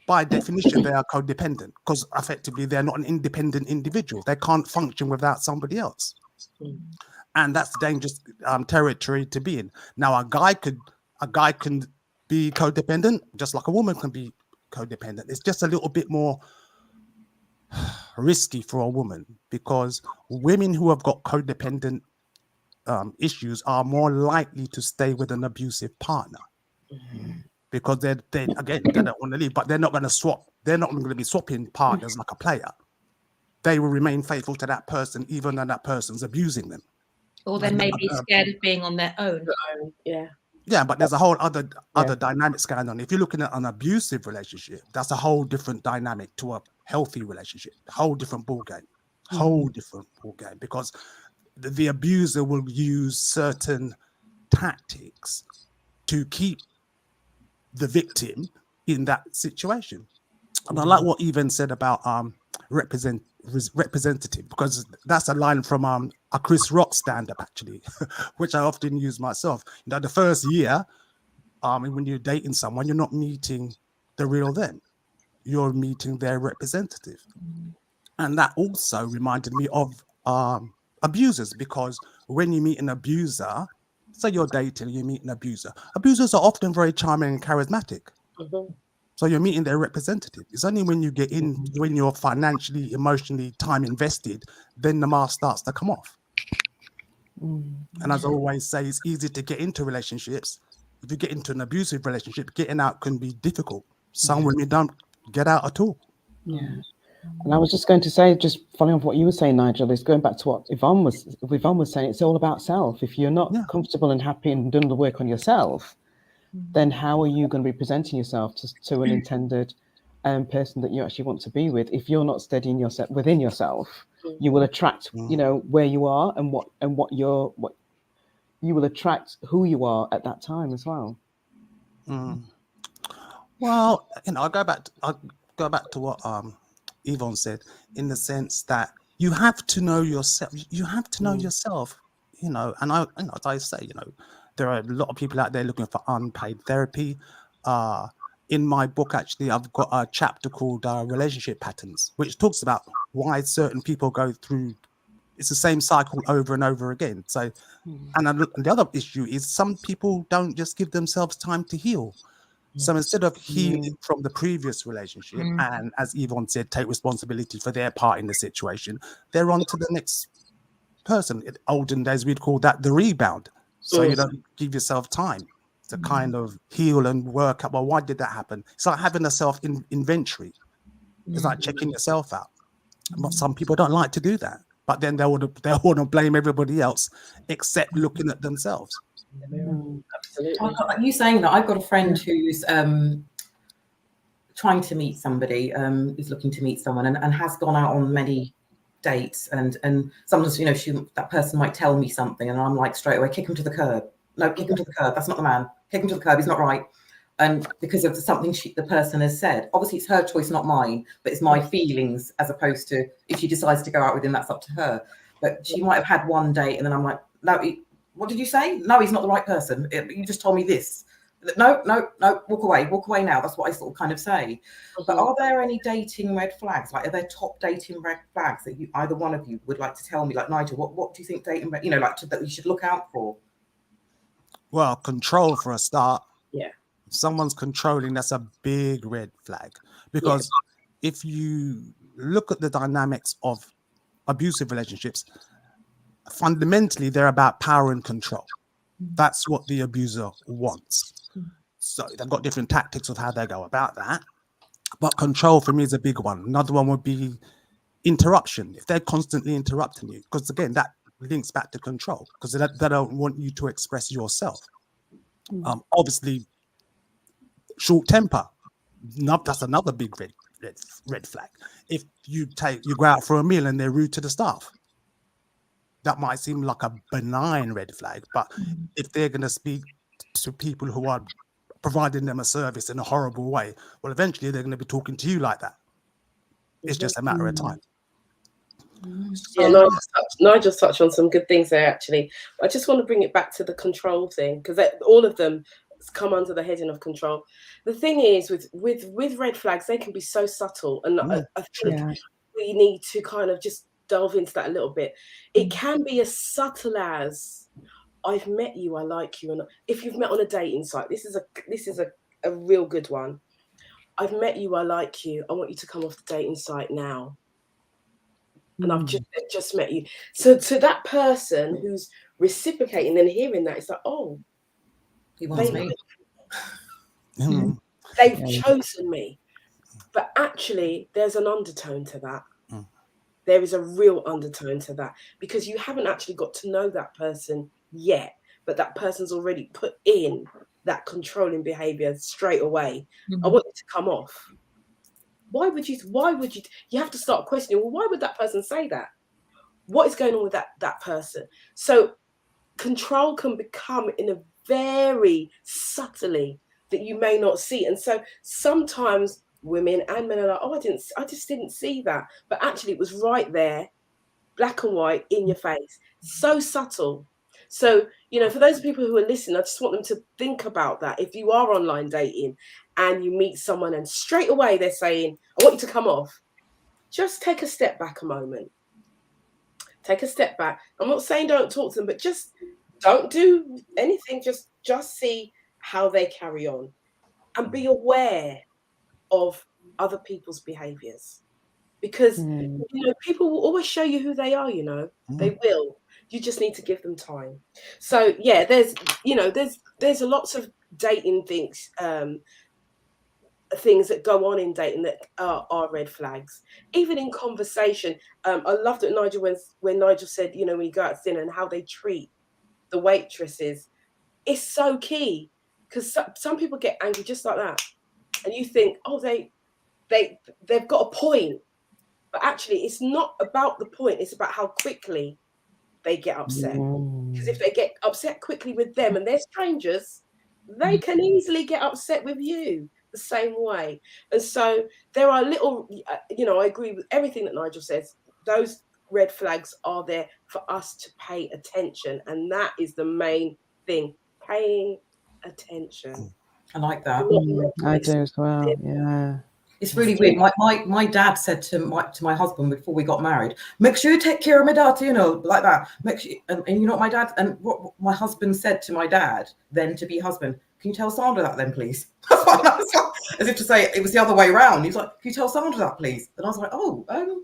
By definition, they are codependent, because effectively they're not an independent individual. They can't function without somebody else. And that's dangerous territory to be in. Now, a guy can be codependent, just like a woman can be codependent. It's just a little bit more risky for a woman, because women who have got codependent issues are more likely to stay with an abusive partner, because they don't want to leave, but they're not going to swap. They're not going to be swapping partners like a player. They will remain faithful to that person, even though that person's abusing them. Or they may be scared of being on their own. Yeah, but there's a whole other dynamics going on. If you're looking at an abusive relationship, that's a whole different dynamic to a healthy relationship. Whole different ball game. Because the abuser will use certain tactics to keep the victim in that situation. And I like what Yvonne said about representative, because that's a line from a Chris Rock stand-up, actually, which I often use myself. You know, the first year, when you're dating someone, you're not meeting the real them. You're meeting their representative. And that also reminded me of abusers, because when you meet an abuser, say you're dating, you meet an abuser. Abusers are often very charming and charismatic. So you're meeting their representative. It's only when you get in, when you're financially, emotionally, time invested, then the mask starts to come off. And as I always say, it's easy to get into relationships. If you get into an abusive relationship, getting out can be difficult. Some women don't get out at all. And I was just going to say, just following up what you were saying, Nigel, is going back to what Yvonne was saying. It's all about self. If you're not comfortable and happy and done the work on yourself, then how are you going to be presenting yourself to an intended person that you actually want to be with? If you're not steady in yourself, within yourself, you will attract, you know, where you are and what you will attract who you are at that time as well. Well, you know, I'll go back to what Yvonne said, in the sense that you have to know yourself. You have to know yourself, you know. And as I say, you know, there are a lot of people out there looking for unpaid therapy. In my book, actually, I've got a chapter called Relationship Patterns, which talks about why certain people go through. It's the same cycle over and over again. So, and the other issue is some people don't just give themselves time to heal. So instead of healing from the previous relationship, and as Yvonne said, take responsibility for their part in the situation, they're on to the next person. In olden days, we'd call that the rebound. So you don't give yourself time to kind of heal and work out, well, why did that happen? It's like having a self-inventory. It's like checking yourself out. Some people don't like to do that, but then they want to blame everybody else except looking at themselves. Absolutely. You saying that, I've got a friend who's trying to meet somebody, who's looking to meet someone, and has gone out on many dates, and sometimes, you know, that person might tell me something, and I'm like, straight away, kick him to the curb. No, kick him to the curb. That's not the man. Kick him to the curb. He's not right. And because of something the person has said, obviously it's her choice, not mine, but it's my feelings, as opposed to if she decides to go out with him, that's up to her. But she might have had one date, and then I'm like, no, what did you say? No, he's not the right person. You just told me this. No, walk away now. That's what I sort of kind of say. But are there any dating red flags? Like, are there top dating red flags that either one of you would like to tell me? Like, Nigel, what do you think dating, you know, like that we should look out for? Well, control for a start. Yeah. If someone's controlling, that's a big red flag. Because if you look at the dynamics of abusive relationships, fundamentally, they're about power and control. That's what the abuser wants. So they've got different tactics of how they go about that. But control for me is a big one. Another one would be interruption. If they're constantly interrupting you, because again, that links back to control, because they don't want you to express yourself. Obviously, short temper. That's another big red flag. If you go out for a meal and they're rude to the staff, that might seem like a benign red flag, but if they're going to speak to people who are providing them a service in a horrible way, well, eventually they're going to be talking to you like that. It's just a matter of time. Yeah, Nigel touched on some good things there, actually. I just want to bring it back to the control thing, because all of them come under the heading of control. The thing is, with red flags, they can be so subtle, and I think we need to kind of just delve into that a little bit. It can be as subtle as, I've met you, I like you, and if you've met on a dating site, this is a real good one. I've met you, I like you, I want you to come off the dating site now. And I've just met you. So to that person who's reciprocating and hearing that, it's like, oh, he wants me. They've chosen me. But actually, there's an undertone to that. There is a real undertone to that, because you haven't actually got to know that person yet, but that person's already put in that controlling behavior straight away. I want you to come off. Why would you, you have to start questioning, well, why would that person say that? What is going on with that person? So control can become in a very subtly that you may not see. And so sometimes women and men are like, oh, I just didn't see that. But actually it was right there, black and white in your face. So subtle. So, you know, for those people who are listening, I just want them to think about that. If you are online dating and you meet someone and straight away they're saying, I want you to come off, just take a step back a moment. Take a step back. I'm not saying don't talk to them, but just don't do anything. Just see how they carry on and be aware of other people's behaviors. Because, you know, people will always show you who they are, you know, they will. You just need to give them time. So yeah, there's a lots of dating things, things that go on in dating that are red flags. Even in conversation, I loved it, Nigel, when Nigel said, you know, when you go out to dinner and how they treat the waitresses, it's so key, because some people get angry just like that, and you think, oh, they've got a point, but actually it's not about the point. It's about how quickly they get upset. Because if they get upset quickly with them and they're strangers, they can easily get upset with you the same way. And so there are little, you know, I agree with everything that Nigel says. Those red flags are there for us to pay attention. And that is the main thing, paying attention. I like that. I do as well. Yeah. It's really weird. My dad said to my husband before we got married, make sure you take care of my daughter, you know, like that. Make sure, and you know what my dad, and what my husband said to my dad, then to be husband, can you tell Sandra that then, please? As if to say it was the other way around. He's like, can you tell Sandra that, please? And I was like, oh, and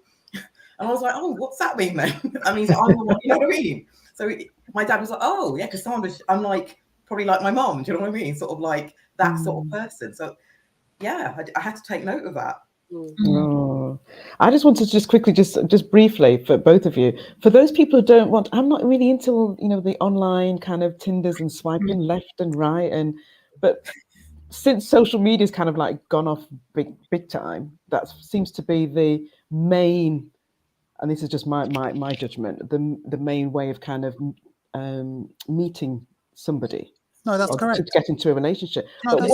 I was like, oh, what's that mean then? I mean, I'm the one, you know what I mean? So my dad was like, oh, yeah, because Sandra, I'm like, probably like my mom, do you know what I mean? Sort of like that sort of person. So yeah, I had to take note of that. Oh, Wow. I just wanted to just quickly, just briefly for both of you, for those people who don't want, I'm not really into, the online kind of Tinders and swiping left and right. But since social media's kind of like gone off big time, that seems to be the main, and this is just my judgment, the main way of kind of meeting somebody. No, that's correct. To get into a relationship. No, But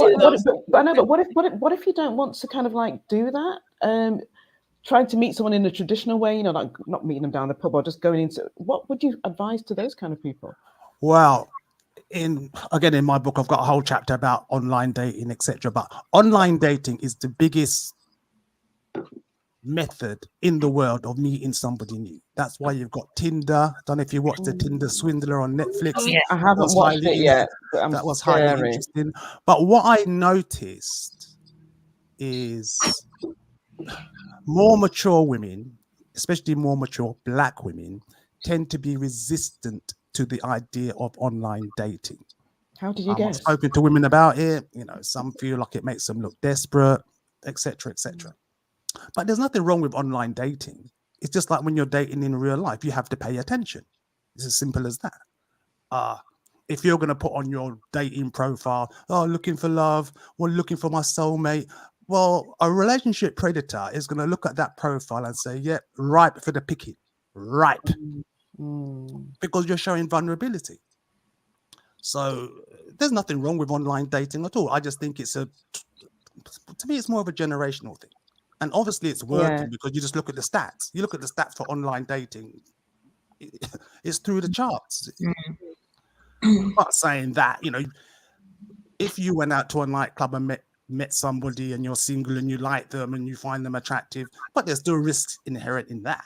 what if you don't want to kind of like do that? Trying to meet someone in a traditional way, like not meeting them down the pub or just going into, what would you advise to those kind of people? Well, in my book, I've got a whole chapter about online dating, etc. But online dating is the biggest method in the world of meeting somebody new. That's why you've got Tinder. I don't know if you watched the Tinder Swindler on Netflix. Yeah. I haven't watched it yet. But that was highly interesting. But what I noticed is more mature women, especially more mature Black women, tend to be resistant to the idea of online dating. How did you guess? I've spoken to women about it. Some feel like it makes them look desperate, etc., etc. But there's nothing wrong with online dating. It's just like when you're dating in real life, you have to pay attention. It's as simple as that. If you're going to put on your dating profile, looking for love, or looking for my soulmate, well, a relationship predator is going to look at that profile and say, yeah, ripe for the picking. Ripe. Because you're showing vulnerability. So there's nothing wrong with online dating at all. I just think to me, it's more of a generational thing. And obviously it's working because you just look at the stats. You look at the stats for online dating, it's through the charts. I'm not saying that, if you went out to a nightclub and met somebody and you're single and you like them and you find them attractive, but there's still risks inherent in that.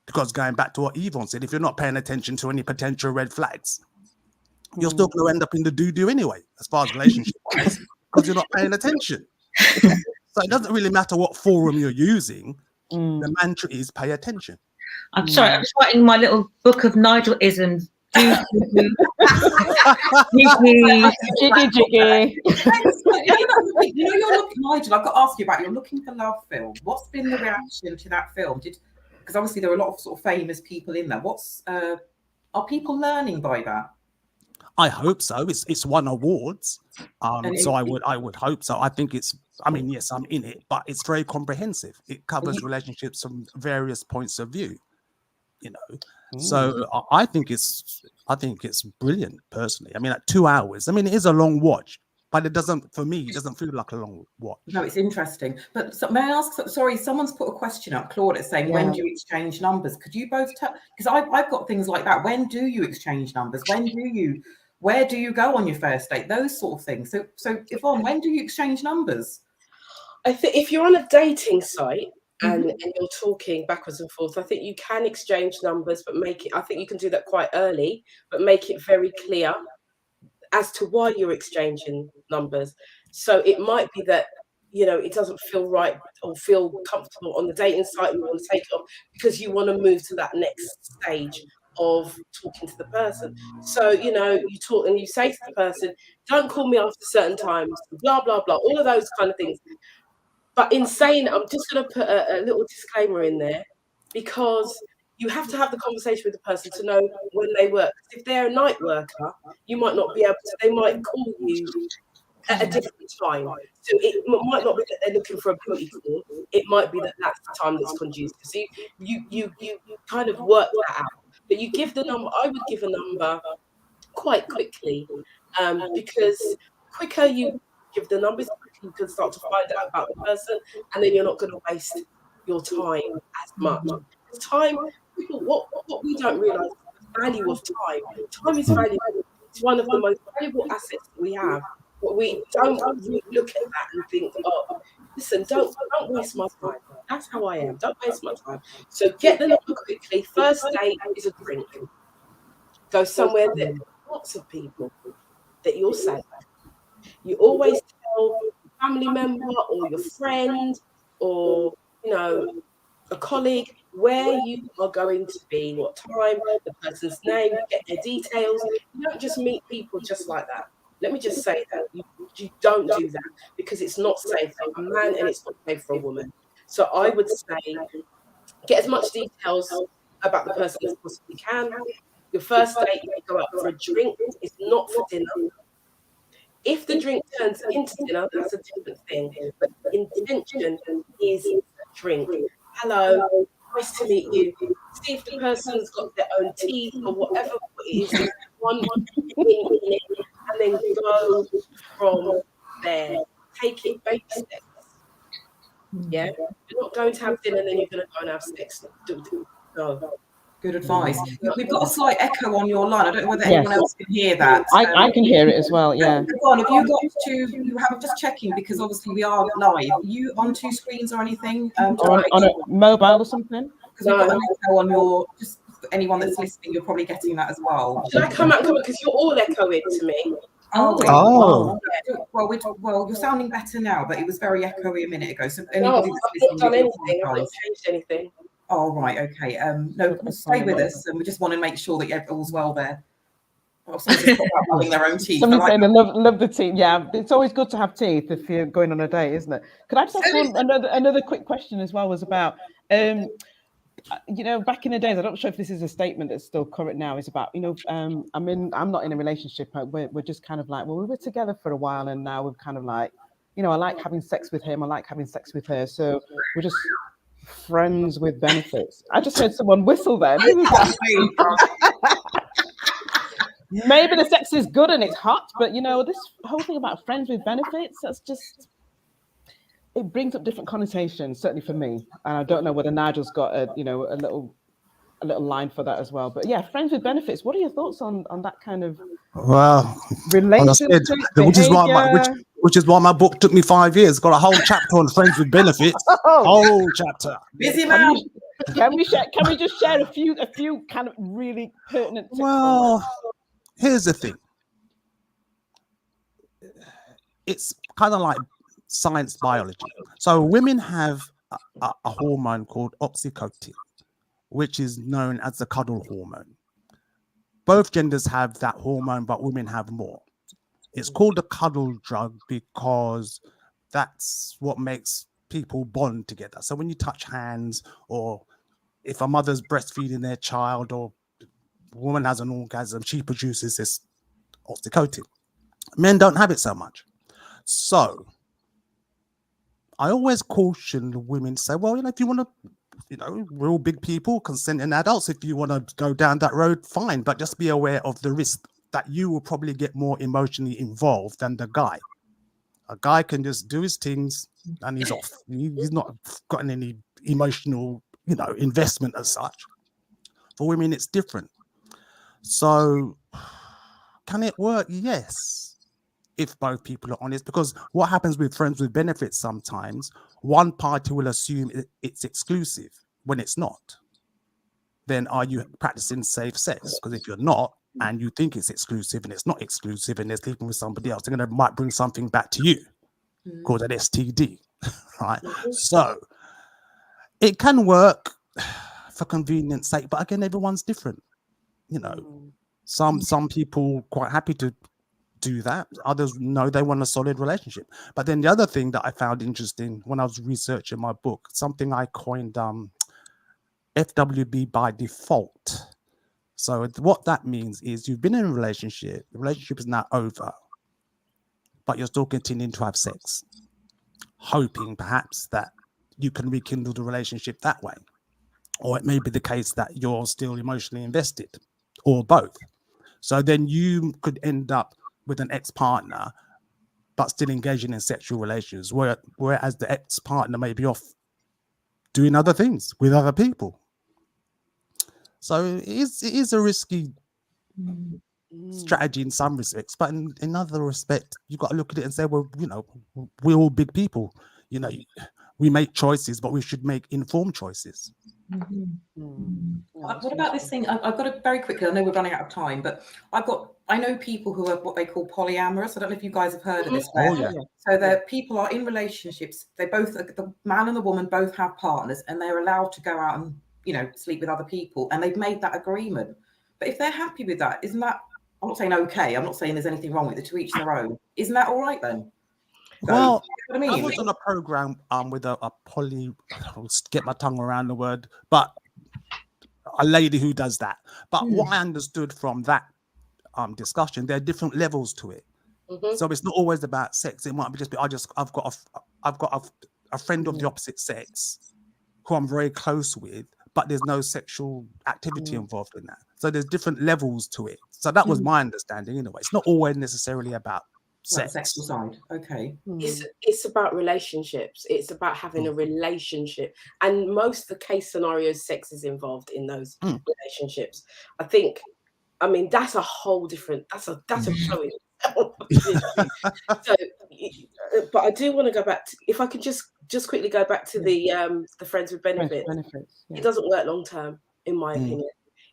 Because going back to what Yvonne said, if you're not paying attention to any potential red flags, you're still going to end up in the doo-doo anyway, as far as relationship-wise, because you're not paying attention. So it doesn't really matter what forum you're using. The mantra is pay attention. I'm sorry, I'm just writing my little book of Nigel-isms. Jiggy. Jiggy. You're looking, Nigel, I've got to ask you about your Looking for Love film. What's been the reaction to that film? Because obviously there are a lot of sort of famous people in there. Are people learning by that? I hope so. It's won awards. So I would hope so. I think yes, I'm in it, but it's very comprehensive. It covers relationships from various points of view, So I think it's brilliant personally. At 2 hours, it is a long watch, but it doesn't feel like a long watch. No, it's interesting. But may I ask, sorry, someone's put a question up, Claude, saying, when do you exchange numbers? Could you both tell? Because I've got things like that. When do you exchange numbers? Where do you go on your first date? Those sort of things. So Yvonne, when do you exchange numbers? I think if you're on a dating site and you're talking backwards and forth, I think you can exchange numbers, but I think you can do that quite early, but make it very clear as to why you're exchanging numbers. So it might be that, it doesn't feel right or feel comfortable on the dating site and you want to take it off because you want to move to that next stage of talking to the person. So, you talk and you say to the person, don't call me after certain times, blah, blah, blah, all of those kind of things. But in saying, I'm just going to put a little disclaimer in there, because you have to have the conversation with the person to know when they work. If they're a night worker, you might not be able to, they might call you at a different time. So it might not be that they're looking for a booty call. It might be that that's the time that's conducive. So you kind of work that out. But you give the number, I would give a number quite quickly, because quicker you give the numbers, you can start to find out about the person, and then you're not going to waste your time as much. Time, what we don't realise is the value of time. Time is valuable. It's one of the most valuable assets that we have. But we don't really look at that and think, listen, don't waste my time. That's how I am. Don't waste my time. So get the number quickly. First date is a drink. Go somewhere that lots of people that you're safe. You always tell a family member or your friend or a colleague where you are going to be, what time, the person's name, get their details. You don't just meet people just like that. Let me just say that you don't do that, because it's not safe for a man and it's not safe for a woman. So I would say get as much details about the person as possibly can. Your first date, you go out for a drink. It's not for dinner. If the drink turns into dinner, that's a different thing. But the intention is a drink. Hello, nice to meet you. See if the person's got their own teeth or whatever it is. One thing in it, and then go from there. Take it baby steps. Yeah, you're not going to have dinner and then you're going to go and have sex. No. Good advice. We've got a slight echo on your line. I don't know whether anyone else can hear that. I can hear it as well. Yeah. Go on, have you got to? You have just checking because obviously we are live. Are you on two screens or anything? Or on a mobile or something? Because we've got an echo on your. Just for anyone that's listening, you're probably getting that as well. Should I come out because you're all echoing to me? Oh. Well, you're sounding better now, but it was very echoey a minute ago. So anybody I've not done anything. I've not changed anything. Oh, right. Okay. No, stay with us, and we just want to make sure that all's well there. Well, someone's just got having their own teeth. Somebody's saying they love the teeth. Yeah, it's always good to have teeth if you're going on a date, isn't it? Could I just ask another quick question as well? Was about back in the days. I'm not sure if this is a statement that's still current now. Is about I'm not in a relationship. We're just kind of like, well, we were together for a while, and now we're kind of like, I like having sex with him. I like having sex with her. So we're just friends with benefits. I just heard someone whistle then. Maybe the sex is good and it's hot, but this whole thing about friends with benefits, that's just, it brings up different connotations, certainly for me. And I don't know whether Nigel's got a little line for that as well. But yeah, friends with benefits. What are your thoughts on that kind of relationship? Which is why my book took me 5 years. Got a whole chapter on friends with benefits. Whole chapter. Busy man. Can we just share a few kind of really pertinent tips? Well, here's the thing. It's kind of like science biology. So women have a hormone called oxytocin, which is known as the cuddle hormone. Both genders have that hormone, but women have more. It's called the cuddle drug because that's what makes people bond together. So when you touch hands, or if a mother's breastfeeding their child, or a woman has an orgasm, she produces this oxytocin. Men don't have it so much. So I always caution women to say, well, if you want to, we're all big people, consenting adults. If you want to go down that road, fine, but just be aware of the risk that you will probably get more emotionally involved than the guy. A guy can just do his things and he's off. He's not gotten any emotional, investment as such. For women, it's different. So can it work? Yes. If both people are honest, because what happens with friends with benefits sometimes, one party will assume it's exclusive when it's not. Then are you practicing safe sex? Because if you're not, and you think it's exclusive and it's not exclusive and they're sleeping with somebody else, they're going to might bring something back to you called an STD, right? So it can work for convenience sake, but again, everyone's different. Some people quite happy to do that. Others know they want a solid relationship. But then the other thing that I found interesting when I was researching my book, something I coined FWB by default. So what that means is you've been in a relationship, the relationship is now over, but you're still continuing to have sex, hoping perhaps that you can rekindle the relationship that way. Or it may be the case that you're still emotionally invested, or both. So then you could end up with an ex-partner, but still engaging in sexual relations, whereas the ex-partner may be off doing other things with other people. So it is a risky strategy in some respects, but in other respects, you've got to look at it and say, well, we're all big people. We make choices, but we should make informed choices. What about this thing? I've got it very quickly. I know we're running out of time, but I know people who are what they call polyamorous. I don't know if you guys have heard of this. So the people are in relationships. They both, the man and the woman, both have partners, and they're allowed to go out and sleep with other people, and they've made that agreement. But if they're happy with that, isn't that? I'm not saying okay. I'm not saying there's anything wrong with it. To each their own. Isn't that all right then? So, Well, you know what I I mean? was on a program with a poly, I'll get my tongue around the word, but a lady who does that. But what I understood from that discussion, there are different levels to it. So it's not always about sex. It might be just I've got a friend of the opposite sex who I'm very close with, but there's no sexual activity involved in that. So there's different levels to it. So that was my understanding anyway. It's not always necessarily about sex. Like the sexual side. Okay. It's about relationships. It's about having a relationship. And most of the case scenarios, sex is involved in those relationships. I mean, that's a whole different, that's a show in itself. So, but I do want to go back to, if I could just quickly go back to the friends with benefits. It doesn't work long term, in my opinion.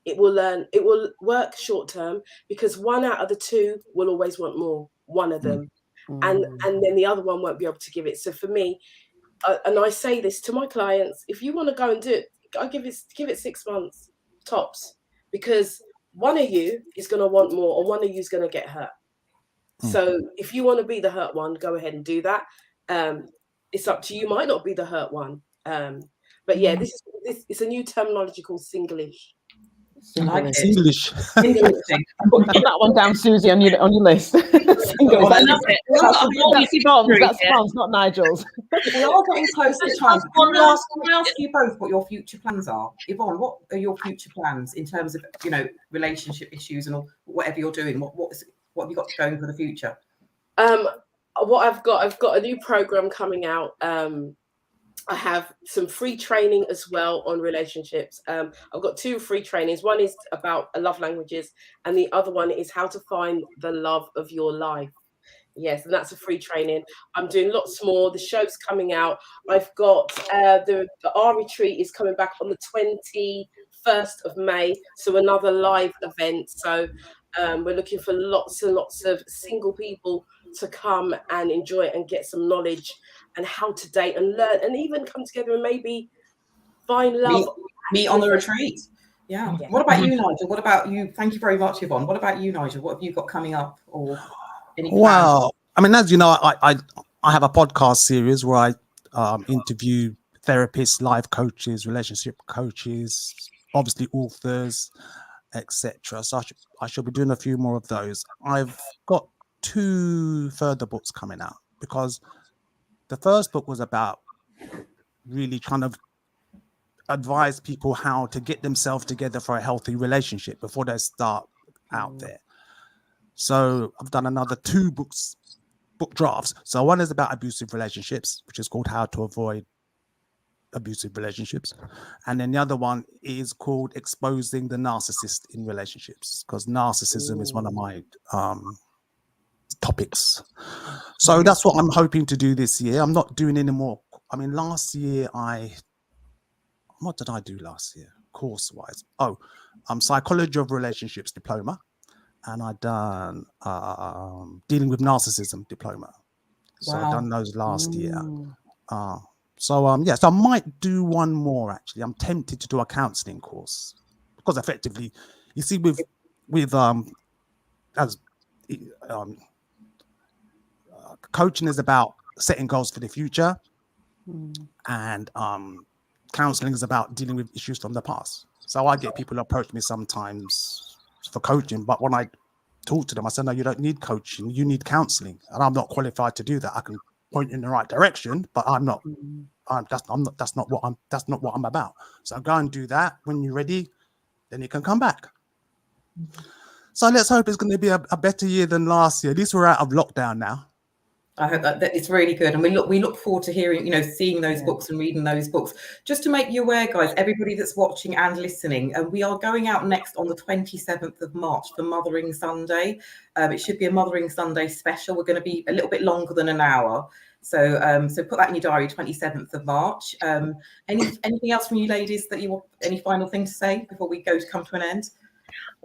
It will work short term because 1 out of the 2 will always want more, one of them. And then the other one won't be able to give it. So for me, and I say this to my clients, if you want to go and do it, I give it 6 months tops, because one of you is going to want more, or one of you is going to get hurt. So if you want to be the hurt one, go ahead and do that. It's up to you. Might not be the hurt one. But yeah, this it's a new terminology called singlish. English. Put that one down, Susie, on your list. Single. I love it. That's Yvonne's, not Nigel's. We are getting close to time. Can I ask you both what your future plans are? Yvonne, what are your future plans in terms of, you know, relationship issues and whatever you're doing? What have you got going for the future? What I've got a new program coming out. I have some free training as well on relationships. I've got 2 free trainings. One is about love languages, and the other one is how to find the love of your life. Yes, and that's a free training. I'm doing lots more. The show's coming out. I've got our retreat is coming back on the 21st of May, so another live event. So we're looking for lots and lots of single people to come and enjoy it and get some knowledge and how to date and learn and even come together and maybe find love. Meet on the retreat. Yeah. What about you, Nigel? What about you? Thank you very much, Yvonne. What about you, Nigel? What have you got coming up, or any plans? Well, I mean, as you know, I have a podcast series where I interview therapists, life coaches, relationship coaches, obviously authors, etc. So I should be doing a few more of those. I've got 2 further books coming out, because the first book was about really trying to advise people how to get themselves together for a healthy relationship before they start out there. So I've done another 2 book drafts. So one is about abusive relationships, which is called How to Avoid Abusive Relationships. And then the other one is called Exposing the Narcissist in Relationships, because narcissism is one of my topics. So that's what I'm hoping to do this year. I'm not doing any more. I mean, last year what did I do last year course wise? Psychology of Relationships diploma, and I done dealing with narcissism diploma. So I've done those last year. So I might do one more actually. I'm tempted to do a counseling course, because effectively, you see, coaching is about setting goals for the future, and counseling is about dealing with issues from the past. So I get people approach me sometimes for coaching, but when I talk to them, I say, no, you don't need coaching, you need counseling, and I'm not qualified to do that. I can point in the right direction, but that's not what I'm about. So go and do that. When you're ready, then you can come back. So let's hope it's going to be a better year than last year. At least we're out of lockdown now. I hope that it's really good, and we look forward to hearing, seeing those books and reading those books. Just to make you aware, guys, everybody that's watching and listening, and we are going out next on the 27th of March for Mothering Sunday. It should be a Mothering Sunday special. We're going to be a little bit longer than an hour, so put that in your diary. 27th of March. Anything else from you ladies that you want? Any final thing to say before we come to an end?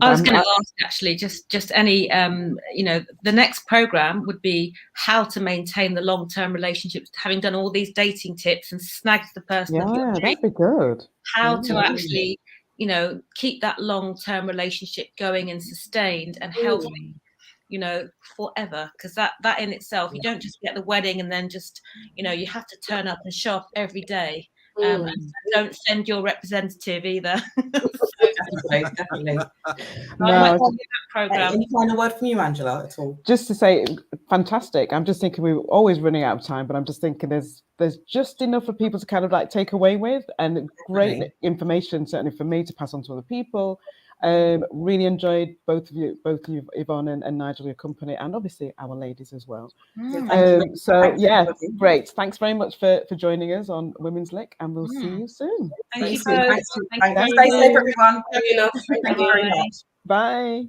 I was going to ask actually, just any, the next program would be how to maintain the long-term relationships, having done all these dating tips and snagged the person. Yeah, that'd be good. How to actually, keep that long-term relationship going and sustained and healthy. you know, forever, because that in itself, you don't just get the wedding and then just, you know, you have to turn up and show up every day. And don't send your representative either. Definitely. No, any final word from you, Angela, at all? just to say, fantastic. I'm just thinking we're always running out of time, but I'm just thinking there's just enough for people to kind of like take away with, and great information certainly for me to pass on to other people. Really enjoyed both of you, Yvonne and Nigel, your company, and obviously our ladies as well. So yeah, great. Thanks very much for joining us on Women's LIK, and we'll see you soon. Thank you. Stay safe, everyone. Thank you very much. Bye.